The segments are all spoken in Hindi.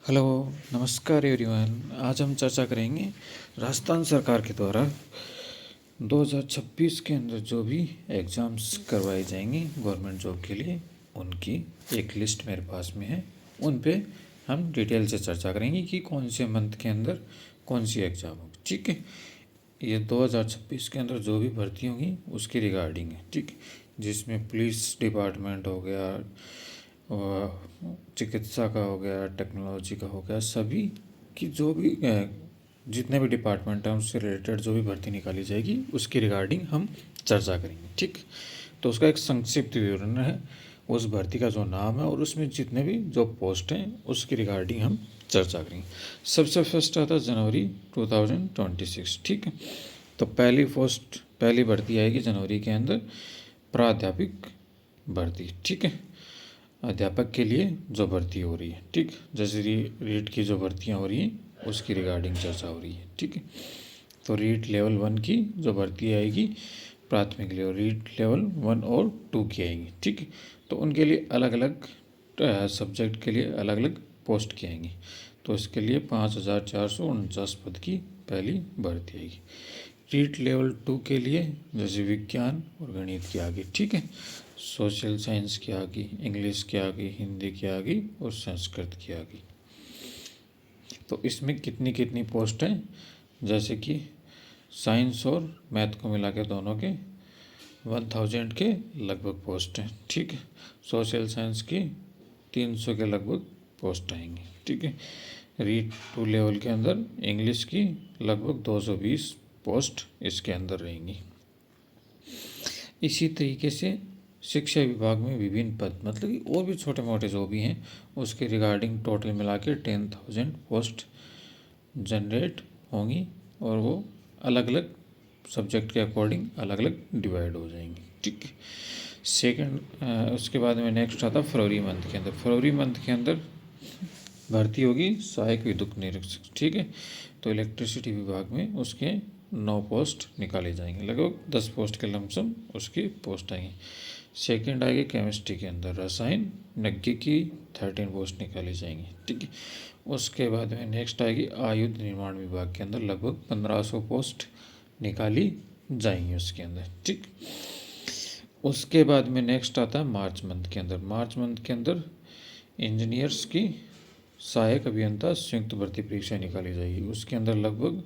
हेलो, नमस्कार एवरीवन। आज हम चर्चा करेंगे राजस्थान सरकार के द्वारा 2026 के अंदर जो भी एग्ज़ाम्स करवाए जाएंगे गवर्नमेंट जॉब के लिए, उनकी एक लिस्ट मेरे पास में है। उन पे हम डिटेल से चर्चा करेंगे कि कौन से मंथ के अंदर कौन सी एग्ज़ाम होगी। ठीक है, ये 2026 के अंदर जो भी भर्ती होंगी उसकी रिगार्डिंग है। ठीक, जिसमें पुलिस डिपार्टमेंट हो गया और चिकित्सा का हो गया, टेक्नोलॉजी का हो गया, सभी की जो भी जितने भी डिपार्टमेंट हैं उससे रिलेटेड जो भी भर्ती निकाली जाएगी उसकी रिगार्डिंग हम चर्चा करेंगे। ठीक, तो उसका एक संक्षिप्त विवरण है, उस भर्ती का जो नाम है और उसमें जितने भी जो पोस्ट हैं उसकी रिगार्डिंग हम चर्चा करेंगे। सबसे फर्स्ट आता है जनवरी 2026। ठीक है, तो पहली भर्ती आएगी जनवरी के अंदर, प्राध्यापक भर्ती। ठीक है, अध्यापक के लिए जो भर्ती हो रही है। ठीक, जैसे रीट की जो भर्तियाँ हो रही हैं उसकी रिगार्डिंग चर्चा हो रही है। ठीक है, तो रीट लेवल 1 की जो भर्ती आएगी प्राथमिक लेवल, रीट लेवल 1 और 2 की आएंगी। ठीक है, तो उनके लिए अलग अलग सब्जेक्ट के लिए अलग अलग पोस्ट की आएंगी। तो इसके लिए 5449 पद की पहली भर्ती आएगी। रीट लेवल 2 के लिए जैसे विज्ञान और गणित की आ गई। ठीक है, सोशल साइंस की आ गई, इंग्लिश की आ गई, हिंदी की आ गई और संस्कृत की आ गई। तो इसमें कितनी कितनी पोस्ट हैं, जैसे कि साइंस और मैथ को मिला के दोनों के 1000 के लगभग पोस्ट हैं। ठीक है, सोशल साइंस की 300 के लगभग पोस्ट आएंगी। ठीक है, रीट 2 लेवल के अंदर इंग्लिश की लगभग 220 पोस्ट इसके अंदर रहेंगी। इसी तरीके से शिक्षा विभाग में विभिन्न पद, मतलब कि और भी छोटे मोटे जो भी हैं उसके रिगार्डिंग टोटल मिला के 10,000 पोस्ट जनरेट होंगी और वो अलग अलग सब्जेक्ट के अकॉर्डिंग अलग अलग डिवाइड हो जाएंगी। ठीक है, उसके बाद में नेक्स्ट आता फरवरी मंथ के अंदर। फरवरी मंथ के अंदर भर्ती होगी सहायक विद्युत निरीक्षक। ठीक है, तो इलेक्ट्रिसिटी विभाग में उसके 9 पोस्ट निकाले जाएंगे, लगभग 10 पोस्ट के लमसम उसकी पोस्ट आएंगी। सेकंड आएगी केमिस्ट्री के अंदर, रसायन नज्ञ की 13 पोस्ट निकाली जाएंगी। ठीक है, उसके बाद में नेक्स्ट आएगी आयुध निर्माण विभाग के अंदर, लगभग 1500 पोस्ट निकाली जाएंगी उसके अंदर। ठीक, उसके बाद में नेक्स्ट आता है मार्च मंथ के अंदर। मार्च मंथ के अंदर इंजीनियर्स की सहायक अभियंता संयुक्त भर्ती परीक्षा निकाली जाएगी, उसके अंदर लगभग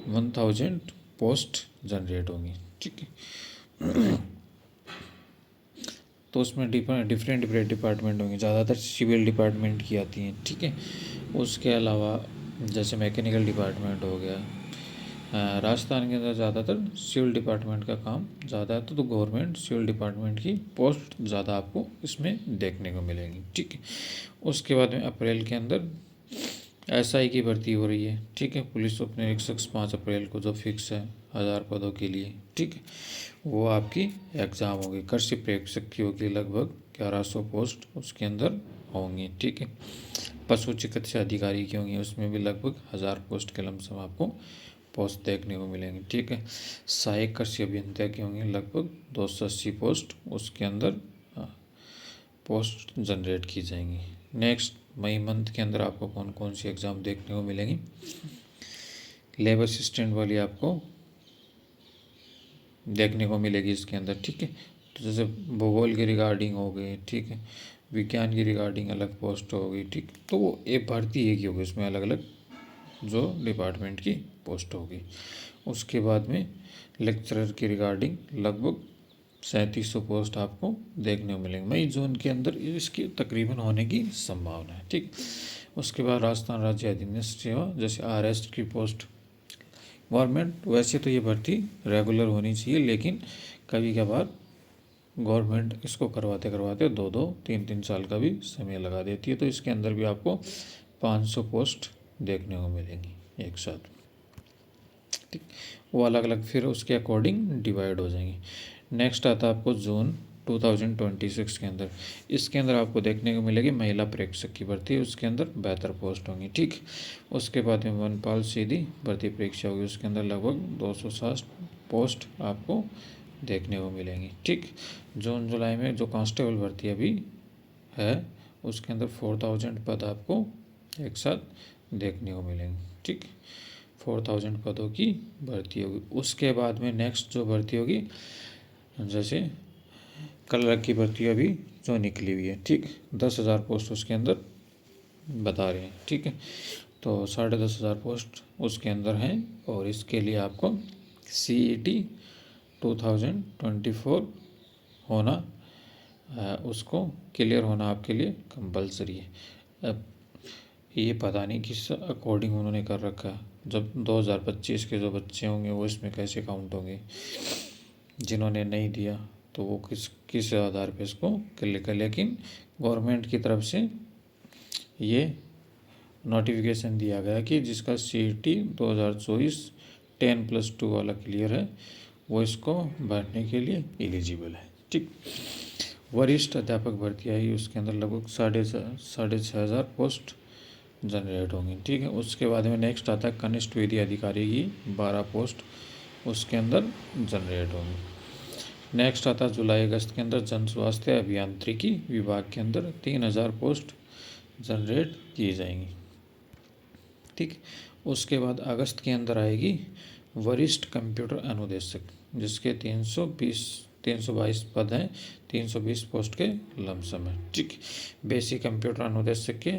1000 पोस्ट जनरेट होंगी। ठीक है, तो उसमें डिफरेंट डिपार्टमेंट होंगे, ज़्यादातर सिविल डिपार्टमेंट की आती हैं। ठीक है, उसके अलावा जैसे मैकेनिकल डिपार्टमेंट हो गया, राजस्थान के अंदर ज़्यादातर सिविल डिपार्टमेंट का काम ज़्यादा है, तो गवर्नमेंट सिविल डिपार्टमेंट की पोस्ट ज़्यादा आपको इसमें देखने को मिलेगी। ठीक है, उसके बाद में अप्रैल के अंदर एसआई की भर्ती हो रही है। ठीक है, पुलिस उप निरीक्षक 5 अप्रैल को जो फिक्स है 1000 पदों के लिए। ठीक है, वो आपकी एग्ज़ाम होगी। कृषि प्रेक्षक की होगी, लगभग 1100 पोस्ट उसके अंदर होंगी। ठीक है, पशु चिकित्सा अधिकारी की होंगी, उसमें भी लगभग 1000 पोस्ट के लमसम आपको पोस्ट देखने को मिलेंगे। ठीक है, सहायक कृषि अभियंता की होंगी लगभग 280 पोस्ट उसके अंदर पोस्ट जनरेट की जाएंगी। नेक्स्ट मई मंथ के अंदर आपको कौन कौन सी एग्ज़ाम देखने को मिलेंगी। लेबर असिस्टेंट वाली आपको देखने को मिलेगी इसके अंदर। ठीक है, तो जैसे भूगोल की रिगार्डिंग हो गई। ठीक है, विज्ञान की रिगार्डिंग अलग पोस्ट होगी। ठीक, तो वो एक भर्ती एक ही होगी, उसमें अलग अलग जो डिपार्टमेंट की पोस्ट होगी। उसके बाद में लेक्चरर की रिगार्डिंग लगभग 3700 पोस्ट आपको देखने को मिलेंगे मई जून के अंदर, इसकी तकरीबन होने की संभावना है। ठीक, उसके बाद राजस्थान राज्य अधीनस्थ सेवा जैसे RS की पोस्ट गवर्नमेंट, वैसे तो ये भर्ती रेगुलर होनी चाहिए, लेकिन कभी कभार गवर्नमेंट इसको करवाते करवाते 2-2 3-3 साल का भी समय लगा देती है, तो इसके अंदर भी आपको 500 पोस्ट देखने को मिलेंगी एक साथ। ठीक, वो अलग अलग फिर उसके अकॉर्डिंग डिवाइड हो जाएंगी। नेक्स्ट आता है आपको जून 2026 के अंदर। इसके अंदर आपको देखने को मिलेगी महिला प्रेक्षक की भर्ती, उसके अंदर 72 पोस्ट होंगी। ठीक, उसके बाद में वनपाल सीधी भर्ती परीक्षा होगी, उसके अंदर लगभग 260 पोस्ट आपको देखने को मिलेंगी। ठीक, जून जुलाई में जो कांस्टेबल भर्ती अभी है उसके अंदर 4000 पद आपको एक साथ देखने को मिलेंगे। ठीक, 4000 पदों की भर्ती होगी। उसके बाद में नेक्स्ट जो भर्ती होगी, जैसे क्लर्क की भर्ती अभी जो निकली हुई है, ठीक, 10,000 पोस्ट उसके अंदर बता रहे हैं। ठीक है, तो 10,500 पोस्ट उसके अंदर हैं और इसके लिए आपको CET 2024 होना, उसको क्लियर होना आपके लिए कंपलसरी है। अब ये पता नहीं किस अकॉर्डिंग उन्होंने कर रखा है, जब 2025 के जो बच्चे होंगे वो इसमें कैसे काउंट होंगे, जिन्होंने नहीं दिया तो वो किस आधार पे इसको क्लियर कर। लेकिन गवर्नमेंट की तरफ से ये नोटिफिकेशन दिया गया कि जिसका CET 2024 10+2 वाला क्लियर है वो इसको भरने के लिए एलिजिबल है। ठीक, वरिष्ठ अध्यापक भर्ती आई, उसके अंदर लगभग 6,500 पोस्ट जनरेट होंगी। ठीक है, उसके बाद में नेक्स्ट आता है कनिष्ठ विधि अधिकारी की 12 पोस्ट उसके अंदर जनरेट होंगी। नेक्स्ट आता है जुलाई अगस्त के अंदर जन स्वास्थ्य अभियांत्रिकी विभाग के अंदर 3,000 पोस्ट जनरेट की जाएंगी। ठीक, उसके बाद अगस्त के अंदर आएगी वरिष्ठ कंप्यूटर अनुदेशक, जिसके 322 पद हैं, 320 पोस्ट के लमसम है। ठीक, बेसिक कंप्यूटर अनुदेशक के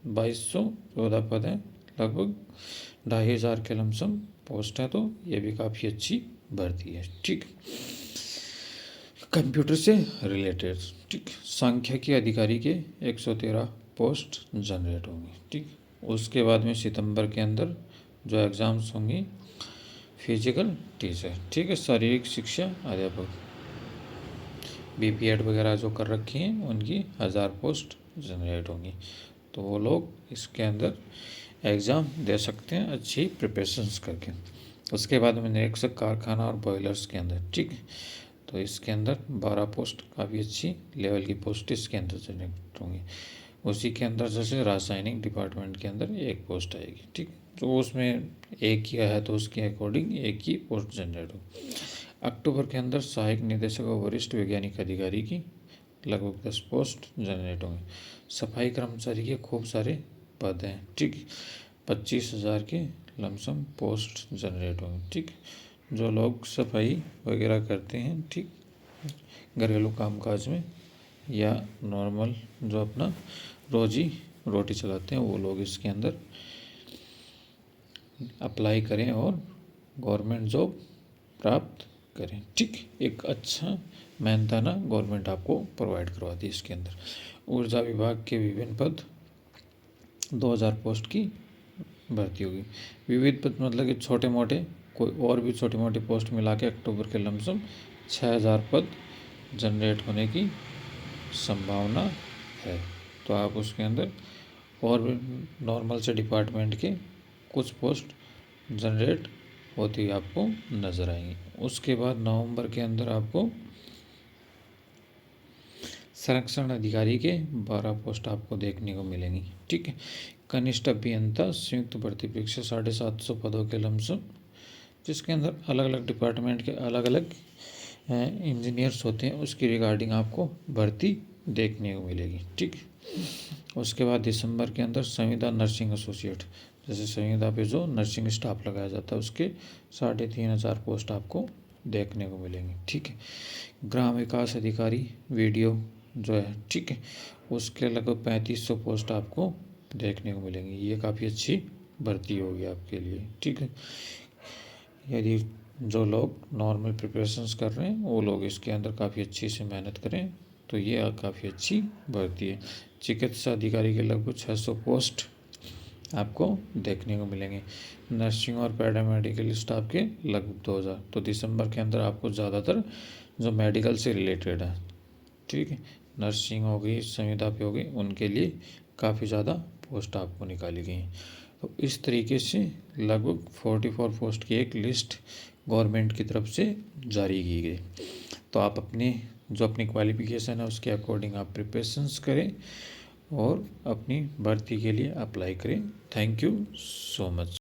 2214 पद हैं, लगभग 2,500 के लमसम पोस्ट है, तो ये भी काफ़ी अच्छी भर्ती है। ठीक, कंप्यूटर से रिलेटेड, ठीक, सांख्यिकी अधिकारी के 113 पोस्ट जनरेट होंगी। ठीक, उसके बाद में सितंबर के अंदर जो एग्ज़ाम्स होंगी, फिजिकल टीचर, ठीक है, शारीरिक शिक्षा अध्यापक, BPED वगैरह जो कर रखी हैं उनकी 1000 पोस्ट जनरेट होंगी, तो वो लोग इसके अंदर एग्ज़ाम दे सकते हैं अच्छी प्रिपरेशंस करके। उसके बाद में निरीक्षक कारखाना और बॉयलर्स के अंदर, ठीक, तो इसके अंदर 12 पोस्ट काफ़ी अच्छी लेवल की पोस्ट इसके अंदर जनरेट होंगी। उसी के अंदर जैसे रासायनिक डिपार्टमेंट के अंदर एक पोस्ट आएगी। ठीक, तो उसमें एक ही है तो उसके अकॉर्डिंग एक ही पोस्ट जनरेट हो। अक्टूबर के अंदर सहायक निदेशक और वरिष्ठ वैज्ञानिक अधिकारी की लगभग 10 पोस्ट जनरेट होंगे। सफाई कर्मचारी के खूब सारे पद हैं। ठीक, 25,000 के लमसम पोस्ट जनरेट होंगे। ठीक, जो लोग सफाई वगैरह करते हैं, ठीक, घरेलू कामकाज में या नॉर्मल जो अपना रोजी रोटी चलाते हैं, वो लोग इसके अंदर अप्लाई करें और गवर्नमेंट जॉब प्राप्त करें। ठीक, एक अच्छा मेहनताना गवर्नमेंट आपको प्रोवाइड करवाती है। इसके अंदर ऊर्जा विभाग के विभिन्न पद 2,000 पोस्ट की भर्ती होगी। विविध पद मतलब कि छोटे मोटे कोई और भी छोटी मोटी पोस्ट मिला के अक्टूबर के लमसम 6,000 पद जनरेट होने की संभावना है। तो आप उसके अंदर और भी नॉर्मल से डिपार्टमेंट के कुछ पोस्ट जनरेट होती आपको नज़र आएंगी। उसके बाद नवंबर के अंदर आपको संरक्षण अधिकारी के 12 पोस्ट आपको देखने को मिलेंगी। ठीक है, कनिष्ठ अभियंता संयुक्त भर्ती परीक्षा 750 पदों के लमसम, जिसके अंदर अलग अलग डिपार्टमेंट के अलग अलग इंजीनियर्स होते हैं, उसकी रिगार्डिंग आपको भर्ती देखने को मिलेगी। ठीक, उसके बाद दिसंबर के अंदर संविदा नर्सिंग एसोसिएट, जैसे संविदा पे जो नर्सिंग स्टाफ लगाया जाता है, उसके 3,500 पोस्ट आपको देखने को मिलेंगे। ठीक है, ग्राम विकास अधिकारी वीडियो जो है, ठीक है, उसके लगभग 3500 पोस्ट आपको देखने को मिलेंगी। ये काफ़ी अच्छी भर्ती होगी आपके लिए। ठीक है, यदि जो लोग नॉर्मल प्रिपरेशंस कर रहे हैं वो लोग इसके अंदर काफ़ी अच्छी से मेहनत करें तो ये काफ़ी अच्छी भर्ती है। चिकित्सा अधिकारी के लगभग 600 पोस्ट आपको देखने को मिलेंगे। नर्सिंग और पैरामेडिकल स्टाफ के लगभग 2,000। तो दिसंबर के अंदर आपको ज़्यादातर जो मेडिकल से रिलेटेड है, ठीक है, नर्सिंग हो गई, संविदा पे हो गई, उनके लिए काफ़ी ज़्यादा पोस्ट आपको निकाली गई हैं। तो इस तरीके से लगभग 44 पोस्ट की एक लिस्ट गवर्नमेंट की तरफ से जारी की गई। तो आप अपनी क्वालिफ़िकेशन है उसके अकॉर्डिंग आप प्रिपरेशंस करें और अपनी भर्ती के लिए अप्लाई करें। Thank you so much.